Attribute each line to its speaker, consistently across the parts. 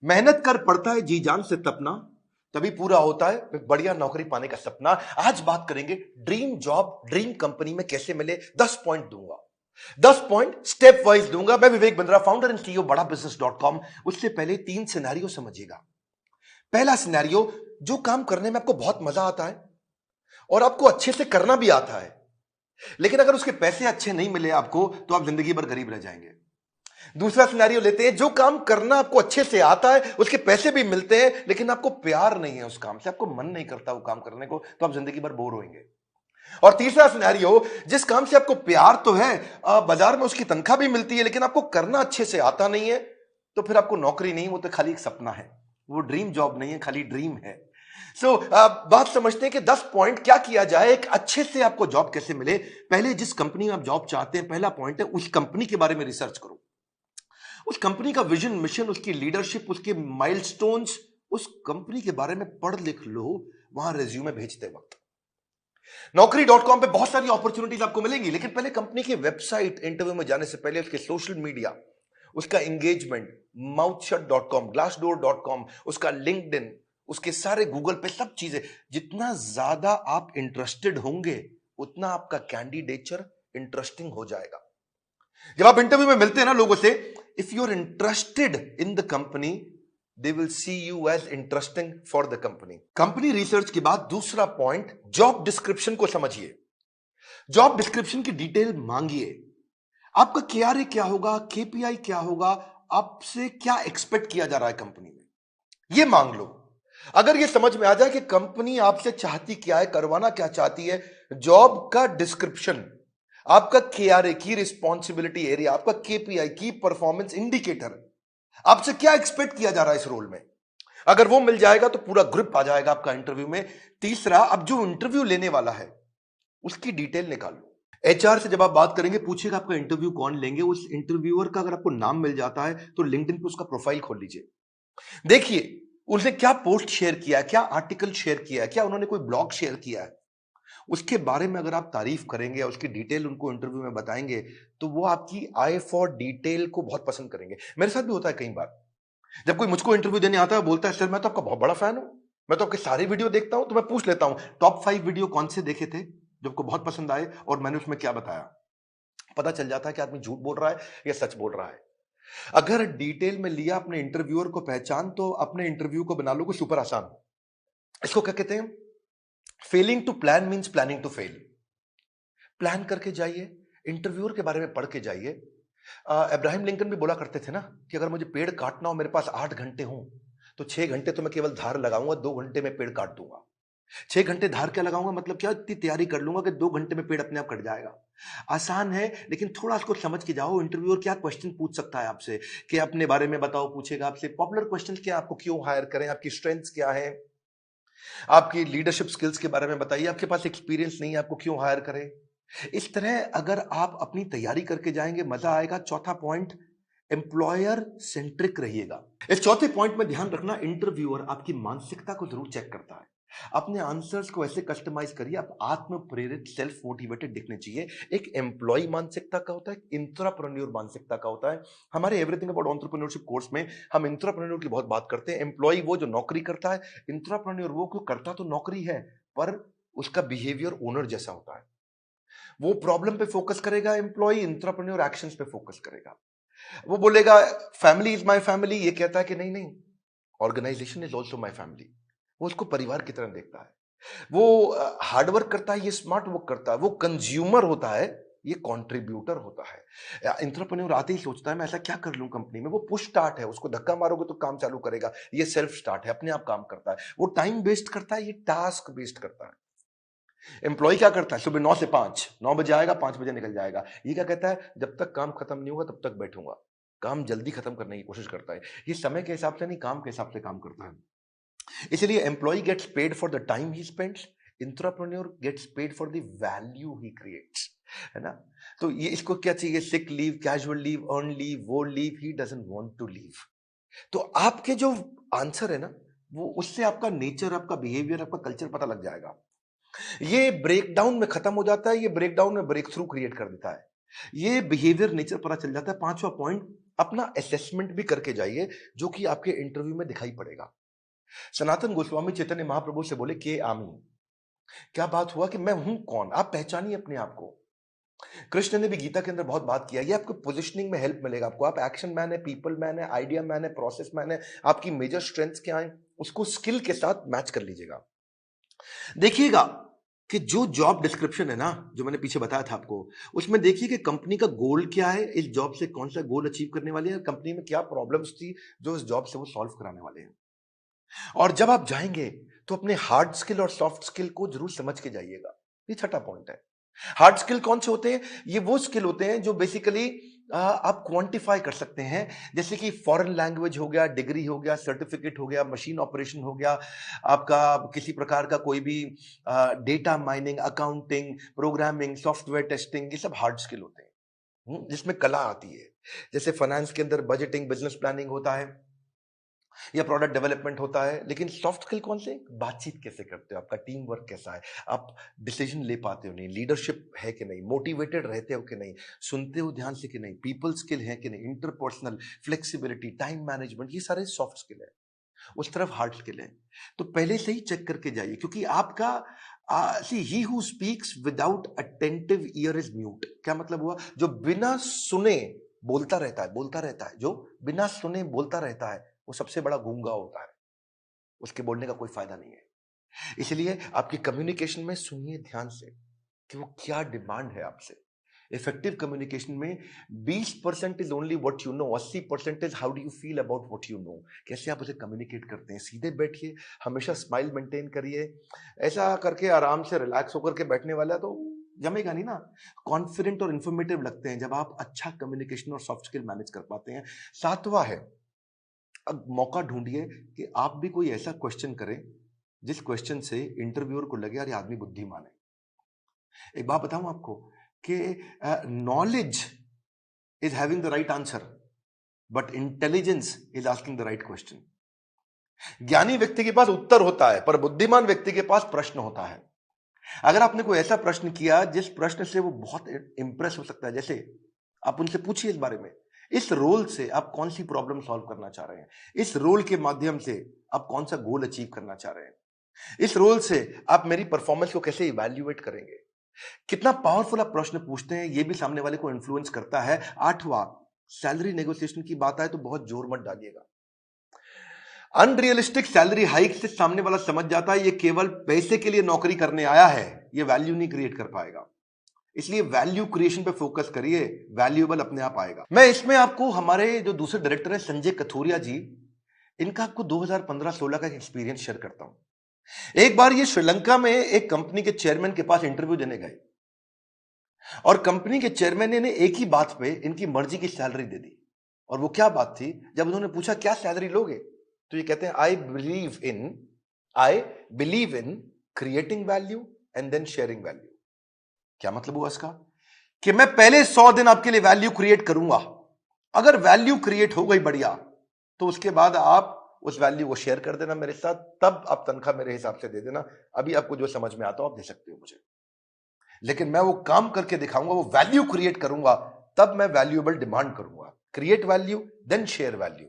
Speaker 1: मेहनत कर पड़ता है जी जान से तपना, तभी पूरा होता है एक बढ़िया नौकरी पाने का सपना। आज बात करेंगे ड्रीम जॉब ड्रीम कंपनी में कैसे मिले। 10 पॉइंट दूंगा, 10 पॉइंट स्टेप वाइज दूंगा। मैं Vivek Bindra, founder and CEO बड़ा बिजनेस डॉट कॉम। उससे पहले 3 सिनेरियो समझिएगा। पहला सिनेरियो, जो काम करने में आपको बहुत मजा आता है और आपको अच्छे से करना भी आता है, लेकिन अगर उसके पैसे अच्छे नहीं मिले आपको तो आप जिंदगी भर गरीब रह जाएंगे। दूसरा सिनेरियो लेते हैं, जो काम करना आपको अच्छे से आता है, उसके पैसे भी मिलते हैं, लेकिन आपको प्यार नहीं है उस काम से, आपको मन नहीं करता वो काम करने को, तो आप जिंदगी भर बोर होंगे। और तीसरा सिनेरियो, जिस काम से आपको प्यार तो है, बाजार में उसकी तनख्वाह भी मिलती है, लेकिन आपको करना अच्छे से आता नहीं है, तो फिर आपको नौकरी नहीं, वो तो खाली एक सपना है, वो ड्रीम जॉब नहीं है, खाली ड्रीम है। सो बात समझते हैं कि 10 पॉइंट क्या किया जाए, एक अच्छे से आपको जॉब कैसे मिले। पहले जिस कंपनी में आप जॉब चाहते हैं, पहला पॉइंट है उस कंपनी के बारे में रिसर्च करो। उस कंपनी का विजन, मिशन, उसकी लीडरशिप, उसके माइलस्टोन्स, उस कंपनी के बारे में पढ़ लिख लो वहां रेज्यूमे भेजते वक्त। Naukri.com पे बहुत सारी अपॉर्चुनिटीज आपको मिलेंगी, लेकिन पहले कंपनी की वेबसाइट, इंटरव्यू में जाने से पहले उसके सोशल मीडिया, उसका एंगेजमेंट, mouthshut.com, glassdoor.com, उसका लिंक्डइन, उसके सारे गूगल पे सब चीजें, जितना ज्यादा आप इंटरेस्टेड होंगे उतना आपका कैंडिडेचर इंटरेस्टिंग हो जाएगा। जब आप इंटरव्यू में मिलते हैं ना लोगों से, if you are interested in the company, they will see you as interesting for the company. Company research के बाद दूसरा पॉइंट, जॉब डिस्क्रिप्शन को समझिए। जॉब डिस्क्रिप्शन की डिटेल मांगिए। आपका केआरए क्या होगा, केपीआई क्या होगा, आपसे क्या एक्सपेक्ट किया जा रहा है कंपनी में, यह मांग लो। अगर यह समझ में आ जाए कि कंपनी आपसे चाहती क्या है, करवाना क्या चाहती है, जॉब का डिस्क्रिप्शन, आपका केआरए की रिस्पॉन्सिबिलिटी एरिया, आपका केपीआई की परफॉर्मेंस इंडिकेटर, आपसे क्या एक्सपेक्ट किया जा रहा है इस रोल में, अगर वो मिल जाएगा तो पूरा ग्रिप आ जाएगा आपका इंटरव्यू में। तीसरा, अब जो इंटरव्यू लेने वाला है उसकी डिटेल निकालो। एचआर से जब आप बात करेंगे, पूछेगा आपका इंटरव्यू कौन लेंगे, उस इंटरव्यूअर का अगर आपको नाम मिल जाता है तो लिंक्डइन पे उसका प्रोफाइल खोल लीजिए। देखिए उसने क्या पोस्ट शेयर किया है, क्या आर्टिकल शेयर किया है, क्या उन्होंने कोई ब्लॉग शेयर किया है, उसके बारे में अगर आप तारीफ करेंगे, उसकी डिटेल उनको इंटरव्यू में बताएंगे, तो वो आपकी आई फॉर डिटेल को बहुत पसंद करेंगे। मेरे साथ भी होता है कई बार, जब कोई मुझको इंटरव्यू देने आता है, बोलता है सर मैं तो आपका बहुत बड़ा फैन हूं, मैं तो आपके सारे वीडियो देखता हूं, तो मैं पूछ लेता हूं टॉप 5 वीडियो कौन से देखे थे जो आपको बहुत पसंद आए और मैंने उसमें क्या बताया। पता चल जाता है कि आदमी झूठ बोल रहा है या सच बोल रहा है। अगर डिटेल में लिया अपने इंटरव्यूअर को पहचान, तो अपने इंटरव्यू को बना लोगे सुपर आसान। इसको क्या कहते हैं, failing to plan means planning to fail. Plan करके जाइए, इंटरव्यूअर के बारे में पढ़ के जाइए। अब्राहम लिंकन भी बोला करते थे ना कि अगर मुझे पेड़ काटना हो, मेरे पास 8 घंटे हो, तो 6 घंटे तो मैं केवल धार लगाऊंगा, 2 घंटे में पेड़ काट दूंगा। 6 घंटे धार क्या लगाऊंगा, मतलब क्या, इतनी तैयारी कर लूंगा कि 2 घंटे में पेड़ अपने आप कट जाएगा। आसान है, लेकिन थोड़ा इसको समझ के जाओ। इंटरव्यूअर क्या क्वेश्चन पूछ सकता है आपसे, कि अपने बारे में बताओ, पूछेगा आपसे पॉपुलर क्वेश्चन क्या, आपको क्यों हायर करें, आपकी स्ट्रेंथ्स क्या है, आपकी लीडरशिप स्किल्स के बारे में बताइए, आपके पास एक्सपीरियंस नहीं है, आपको क्यों हायर करें। इस तरह अगर आप अपनी तैयारी करके जाएंगे, मजा आएगा। चौथा पॉइंट, एम्प्लॉयर सेंट्रिक रहिएगा। इस चौथे पॉइंट में ध्यान रखना, इंटरव्यूअर आपकी मानसिकता को जरूर चेक करता है। अपने आंसर्स को ऐसे कस्टमाइज करिए, आप आत्म प्रेरित, सेल्फ मोटिवेटेड दिखने चाहिए। एक एम्प्लॉय मानसिकता का होता है, इंट्राप्रेन्योर मानसिकता का होता है। हमारे एवरीथिंग अबाउट एंटरप्रेन्योरशिप कोर्स में हम इंट्राप्रेन्योर की बहुत बात करते हैं। एम्प्लॉय वो जो नौकरी करता है, इंट्राप्रेन्योर वो क्यों करता तो नौकरी है, पर उसका बिहेवियर ओनर जैसा होता है। वो प्रॉब्लम पे फोकस करेगा, एम्प्लॉय इंट्राप्रेन्योर एक्शंस पे फोकस करेगा। वो बोलेगा फैमिली इज माय फैमिली, ये कहता है कि नहीं नहीं, organization is also my family. वो उसको परिवार की तरह देखता है। वो हार्डवर्क करता है, ये स्मार्ट वर्क करता है। वो कंज्यूमर होता है, ये कंट्रीब्यूटर होता है। एंटरप्रेन्योर आते ही सोचता है मैं ऐसा क्या कर लूं कंपनी में। वो पुश स्टार्ट है, उसको धक्का मारोगे तो काम चालू करेगा। ये सेल्फ स्टार्ट है, अपने आप काम करता है। वो टाइम वेस्ट करता है, ये टास्क वेस्ट करता है। एम्प्लॉय क्या करता है, सुबह 9 से 5, 9 बजे आएगा, 5 बजे निकल जाएगा। ये क्या कहता है, जब तक काम खत्म नहीं होगा तब तक बैठूंगा। काम जल्दी खत्म करने की कोशिश करता है। ये समय के हिसाब से नहीं, काम के हिसाब से काम करता है। इसलिए employ gets paid for the time he spends, intrapreneur gets paid for the value he creates, है ना। तो ये इसको क्या चाहिए, sick leave, casual leave, earn leave, वो leave he doesn't want to leave. तो आपके जो आंसर है ना, वो उससे आपका नेचर, आपका बिहेवियर, आपका कल्चर पता लग जाएगा। ये ब्रेकडाउन में खत्म हो जाता है, ये ब्रेकडाउन में ब्रेक थ्रू क्रिएट कर देता है। ये बिहेवियर नेचर पता चल जाता है। पांचवा पॉइंट, अपना असेसमेंट भी करके जाइए, जो कि आपके इंटरव्यू में दिखाई पड़ेगा। सनातन गोस्वामी चैतन्य महाप्रभु से बोले के आमी, क्या बात हुआ कि मैं हूं कौन, आप पहचानिए अपने आप को। कृष्ण ने भी गीता के अंदर बहुत बात किया, ये आपको पोजिशनिंग में हेल्प मिलेगा आपको। आप एक्शन मैन है, पीपल मैन है, आइडिया मैन है, प्रोसेस मैन है, आपकी मेजर स्ट्रेंथ्स क्या है, उसको स्किल के साथ मैच कर लीजिएगा। देखिएगा कि जो जॉब डिस्क्रिप्शन है ना, जो मैंने पीछे बताया था आपको, उसमें देखिए कि कंपनी का गोल क्या है, इस जॉब से कौन सा गोल अचीव करने वाले हैं, कंपनी में क्या प्रॉब्लम्स थी जो इस जॉब से वो सॉल्व कराने वाले हैं। और जब आप जाएंगे तो अपने हार्ड स्किल और सॉफ्ट स्किल को जरूर समझ के जाइएगा। ये छठा पॉइंट है। हार्ड स्किल कौन से होते हैं? ये वो स्किल होते हैं जो बेसिकली आप क्वांटिफाई कर सकते हैं, जैसे कि फॉरेन लैंग्वेज हो गया, डिग्री हो गया, सर्टिफिकेट हो गया, मशीन ऑपरेशन हो गया, आपका किसी प्रकार का कोई भी data mining, accounting, programming, software testing, ये सब हार्ड स्किल होते हैं। जिसमें कला आती है। जैसे फाइनेंस के अंदर बजटिंग, बिजनेस प्लानिंग होता है या प्रोडक्ट डेवलपमेंट होता है। लेकिन सॉफ्ट स्किल कौन से? बातचीत कैसे करते हो, आपका टीम वर्क कैसा है, आप डिसीजन ले पाते हो नहीं, लीडरशिप है कि नहीं, मोटिवेटेड रहते हो कि नहीं, सुनते हो ध्यान से कि नहीं, पीपल स्किल है कि नहीं, इंटरपर्सनल फ्लेक्सिबिलिटी, टाइम मैनेजमेंट, ये सारे सॉफ्ट स्किल है। उस तरफ हार्ड स्किल है। तो पहले से ही चेक करके जाइए, क्योंकि आपका see he who speaks without attentive ear is mute. क्या मतलब हुआ? जो बिना सुने बोलता रहता है, बोलता रहता है, जो बिना सुने बोलता रहता है, वो सबसे बड़ा गूंगा होता है। उसके बोलने का कोई फायदा नहीं है। इसलिए आपकी कम्युनिकेशन में सुनिए ध्यान से कि वो क्या डिमांड है आपसे। इफेक्टिव कम्युनिकेशन में 20% is only what you know, 80% is how do you feel about what you know. कैसे आप उसे कम्युनिकेट करते हैं। सीधे बैठिए, हमेशा स्माइल मेंटेन करिए। ऐसा करके आराम से रिलैक्स होकर के बैठने वाला तो जमेगा नहीं ना। कॉन्फिडेंट और इंफॉर्मेटिव लगते हैं जब आप अच्छा कम्युनिकेशन और सॉफ्ट स्किल मैनेज कर पाते हैं। सातवां है, अब मौका ढूंढिए कि आप भी कोई ऐसा क्वेश्चन करें जिस क्वेश्चन से इंटरव्यूअर को लगे यार ये आदमी बुद्धिमान है। एक बात बताऊं आपको कि knowledge is having the right answer, but intelligence is asking the right question. ज्ञानी व्यक्ति के पास उत्तर होता है, पर बुद्धिमान व्यक्ति के पास प्रश्न होता है। अगर आपने कोई ऐसा प्रश्न किया जिस प्रश्न से वो बहुत इंप्रेस हो सकता है, जैसे आप उनसे पूछिए इस बारे में, इस रोल से आप कौन सी प्रॉब्लम सॉल्व करना चाह रहे हैं, इस रोल के माध्यम से आप कौन सा गोल अचीव करना चाह रहे हैं, इस रोल से आप मेरी परफॉर्मेंस को कैसे इवैल्यूएट करेंगे। कितना पावरफुल आप प्रश्न पूछते हैं, यह भी सामने वाले को इन्फ्लुएंस करता है। आठवां, सैलरी नेगोशिएशन की बात आए तो बहुत जोर मत डालिएगा। अनरियलिस्टिक सैलरी हाइक से सामने वाला समझ जाता है ये केवल पैसे के लिए नौकरी करने आया है, ये वैल्यू नहीं क्रिएट कर पाएगा। इसलिए वैल्यू क्रिएशन पे फोकस करिए, वैल्यूएबल अपने आप आएगा। मैं इसमें आपको हमारे जो दूसरे डायरेक्टर हैं संजय कथोरिया जी, इनका आपको 2015-16 का एक्सपीरियंस शेयर करता हूं। एक बार ये श्रीलंका में एक कंपनी के चेयरमैन के पास इंटरव्यू देने गए और कंपनी के चेयरमैन ने एक ही बात पे इनकी मर्जी की सैलरी दे दी। और वो क्या बात थी? जब उन्होंने पूछा क्या सैलरी लोगे, तो ये कहते हैं I believe in creating value and then sharing value. क्या मतलब हुआ इसका? कि मैं पहले 100 दिन आपके लिए वैल्यू क्रिएट करूंगा, अगर वैल्यू क्रिएट हो गई बढ़िया, तो उसके बाद आप उस वैल्यू को शेयर कर देना मेरे साथ, तब आप तनख्वाह मेरे हिसाब से दे देना। अभी आपको जो समझ में आता हो आप दे सकते हो मुझे, लेकिन मैं वो काम करके दिखाऊंगा, वो वैल्यू क्रिएट करूंगा, तब मैं वैल्यूएबल डिमांड करूंगा। Create value then share value.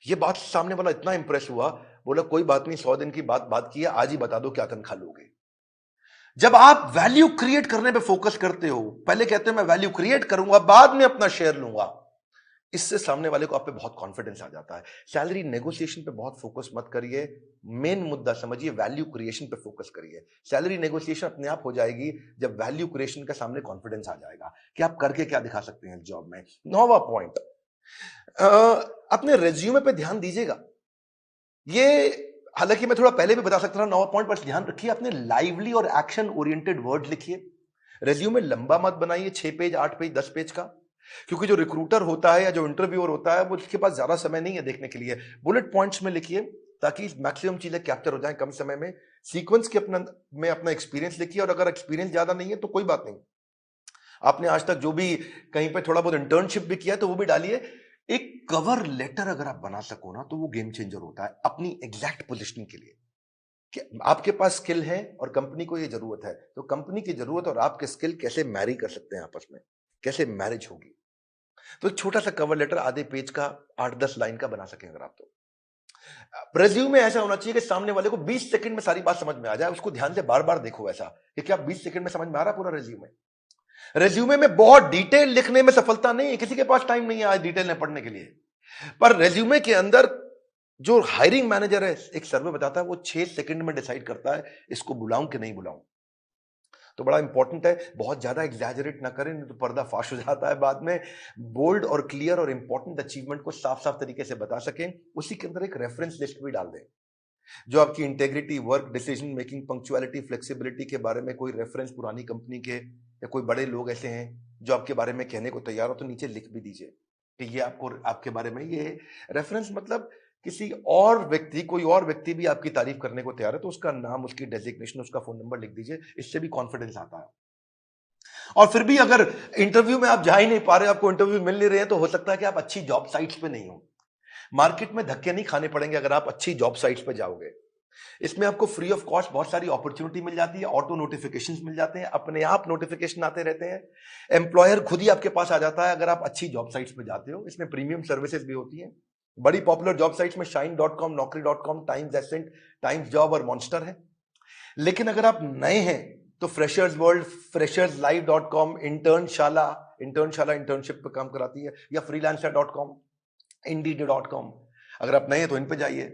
Speaker 1: ये बात सामने वाला इतना इंप्रेस हुआ, बोला कोई बात नहीं, 100 दिन की बात की है, आज ही बता दो क्या तनख्वाह लोगे। जब आप वैल्यू क्रिएट करने पे फोकस करते हो, पहले कहते हो मैं वैल्यू क्रिएट करूंगा, बाद में अपना शेयर लूंगा, इससे सामने वाले को आप पे बहुत कॉन्फिडेंस आ जाता है। सैलरी नेगोशिएशन पे बहुत फोकस मत करिए, मेन मुद्दा समझिए, वैल्यू क्रिएशन पे फोकस करिए। सैलरी नेगोशिएशन अपने आप हो जाएगी जब वैल्यू क्रिएशन का सामने कॉन्फिडेंस आ जाएगा कि आप करके क्या दिखा सकते हैं जॉब में। 9वां पॉइंट, अपने रेज्यूमे पे ध्यान दीजिएगा। ये हालांकि मैं थोड़ा पहले भी बता सकता था 9वां पॉइंट, पर ध्यान रखिए अपने लाइवली और एक्शन ओरिएंटेड वर्ड लिखिए। रेज्यूमे लंबा मत बनाइए, 6 पेज 8 पेज 10 पेज का, क्योंकि जो रिक्रूटर होता है या जो इंटरव्यूअर होता है वो उसके पास ज्यादा समय नहीं है देखने के लिए। बुलेट पॉइंट्स में लिखिए ताकि मैक्सिमम चीजें कैप्चर हो जाएं कम समय में। सीक्वेंस के अपना एक्सपीरियंस लिखिए, और अगर एक्सपीरियंस ज्यादा नहीं है तो कोई बात नहीं, आपने आज तक जो भी कहीं पे थोड़ा बहुत इंटर्नशिप भी किया तो वो भी डालिए। एक कवर लेटर अगर आप बना सको ना तो वो गेम चेंजर होता है अपनी एग्जैक्ट पोजिशनिंग के लिए, कि आपके पास स्किल है और कंपनी को ये जरूरत है, तो कंपनी की जरूरत और आपके स्किल कैसे मैरी कर सकते हैं आपस में, कैसे मैरिज होगी। तो एक छोटा सा कवर लेटर आधे पेज का 8-10 लाइन का बना सकें अगर आप तो। रेज्यूमे ऐसा होना चाहिए कि सामने वाले को 20 सेकंड में सारी बात समझ में आ जाए, उसको ध्यान से बार-बार देखो ऐसा, कि क्या 20 सेकंड में समझ में आ रहा है पूरा रेज्यूमे? रेज्यूमे में बहुत डिटेल लिखने में सफलता नहीं है, किसी के पास टाइम नहीं है आज डिटेल में पढ़ने के लिए। पर रेज्यूमे के अंदर जो हायरिंग मैनेजर है, एक सर्वे बताता है वो 6 सेकंड में डिसाइड करता है इसको बुलाऊं कि नहीं बुलाऊं। तो बड़ा इंपॉर्टेंट है, बहुत ज्यादा एग्जैजरेट ना करें, नहीं तो पर्दा फाश हो जाता है बाद में। बोल्ड और क्लियर और इंपॉर्टेंट अचीवमेंट को साफ साफ तरीके से बता सकें, उसी के अंदर एक रेफरेंस लिस्ट भी डाल दें। जो आपकी integrity, work, decision making, punctuality, flexibility के बारे में कोई रेफरेंस पुरानी कंपनी के या कोई बड़े लोग ऐसे हैं जो आपके बारे में कहने को तैयार हो, तो नीचे लिख भी दीजिए कि ये आपको आपके बारे में ये रेफरेंस, मतलब किसी और व्यक्ति, कोई और व्यक्ति भी आपकी तारीफ करने को तैयार है तो उसका नाम, उसकी डेजिग्नेशन, उसका फोन नंबर लिख दीजिए। इससे भी कॉन्फिडेंस आता है। और फिर भी अगर इंटरव्यू में आप जा ही नहीं पा रहे, आपको इंटरव्यू मिल नहीं रहे हैं, तो हो सकता है कि आप अच्छी जॉब साइट्स पे नहीं हो। मार्केट में धक्के नहीं खाने पड़ेंगे अगर आप अच्छी जॉब साइट्स पे जाओगे। इसमें आपको फ्री ऑफ कॉस्ट बहुत सारी अपॉर्चुनिटी मिल जाती है, ऑटो नोटिफिकेशंस मिल जाते हैं, अपने आप नोटिफिकेशन आते रहते हैं, एम्प्लॉयर खुद ही आपके पास आ जाता है अगर आप अच्छी जॉब साइट्स पे जाते हो। इसमें प्रीमियम सर्विसेज भी होती हैं। बड़ी पॉपुलर जॉब साइट्स में shine.com, naukri.com, Times Ascent, Times job और मॉन्स्टर है। लेकिन अगर आप नए हैं तो freshers world, fresherslive.com, Internshala internship पे काम कराती है, या freelancer.com, indeed.com। अगर आप नए हैं तो इन पे जाइए।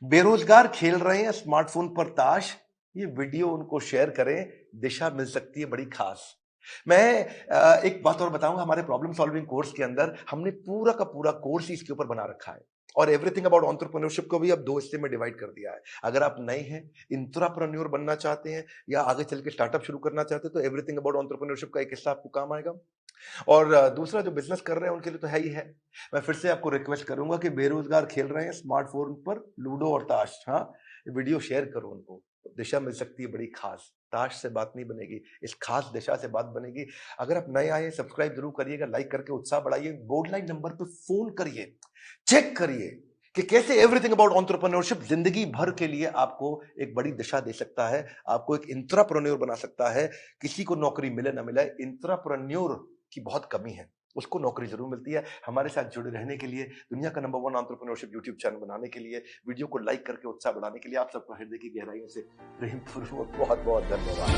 Speaker 1: बेरोजगार खेल रहे हैं स्मार्टफोन पर ताश, ये वीडियो उनको शेयर करें, दिशा मिल सकती है बड़ी खास। मैं एक बात और बताऊंगा, हमारे प्रॉब्लम सॉल्विंग कोर्स के अंदर हमने पूरा का पूरा कोर्स इसके ऊपर बना रखा है, और एवरीथिंग अबाउट एंटरप्रेन्योरशिप को भी अब 2 हिस्से में डिवाइड कर दिया है। अगर आप नए हैं, इंट्राप्रेन्योर बनना चाहते हैं, या आगे चल के स्टार्टअप शुरू करना चाहते हैं, तो एवरीथिंग अबाउट एंटरप्रेन्योरशिप का एक हिस्सा आपको काम आएगा। और दूसरा जो बिजनेस कर रहे हैं उनके लिए तो है ही है। मैं फिर से आपको रिक्वेस्ट करूंगा कि बेरोजगार खेल रहे हैं स्मार्टफोन पर लूडो और ताश, हाँ, वीडियो शेयर करो उनको, दिशा मिल सकती है बड़ी खास। ताश से बात नहीं बनेगी, इस खास दिशा से बात बनेगी। अगर आप नए आए, सब्सक्राइब जरूर करिएगा, लाइक करके उत्साह बढ़ाइए, बोर्ड लाइन नंबर पे फोन करिए, चेक करिए कि कैसे एवरीथिंग अबाउट एंटरप्रेन्योरशिप जिंदगी भर के लिए आपको एक बड़ी दिशा दे सकता है, आपको एक इंट्राप्रेन्योर बना सकता है। किसी को नौकरी मिले ना मिले, इंट्राप्रेन्योर की बहुत कमी है, उसको नौकरी जरूर मिलती है। हमारे साथ जुड़े रहने के लिए, दुनिया का नंबर 1 एंटरप्रेन्योरशिप यूट्यूब चैनल बनाने के लिए, वीडियो को लाइक करके उत्साह बढ़ाने के लिए आप सबको हृदय की गहराइयों से प्रेम पूर्वक बहुत बहुत धन्यवाद।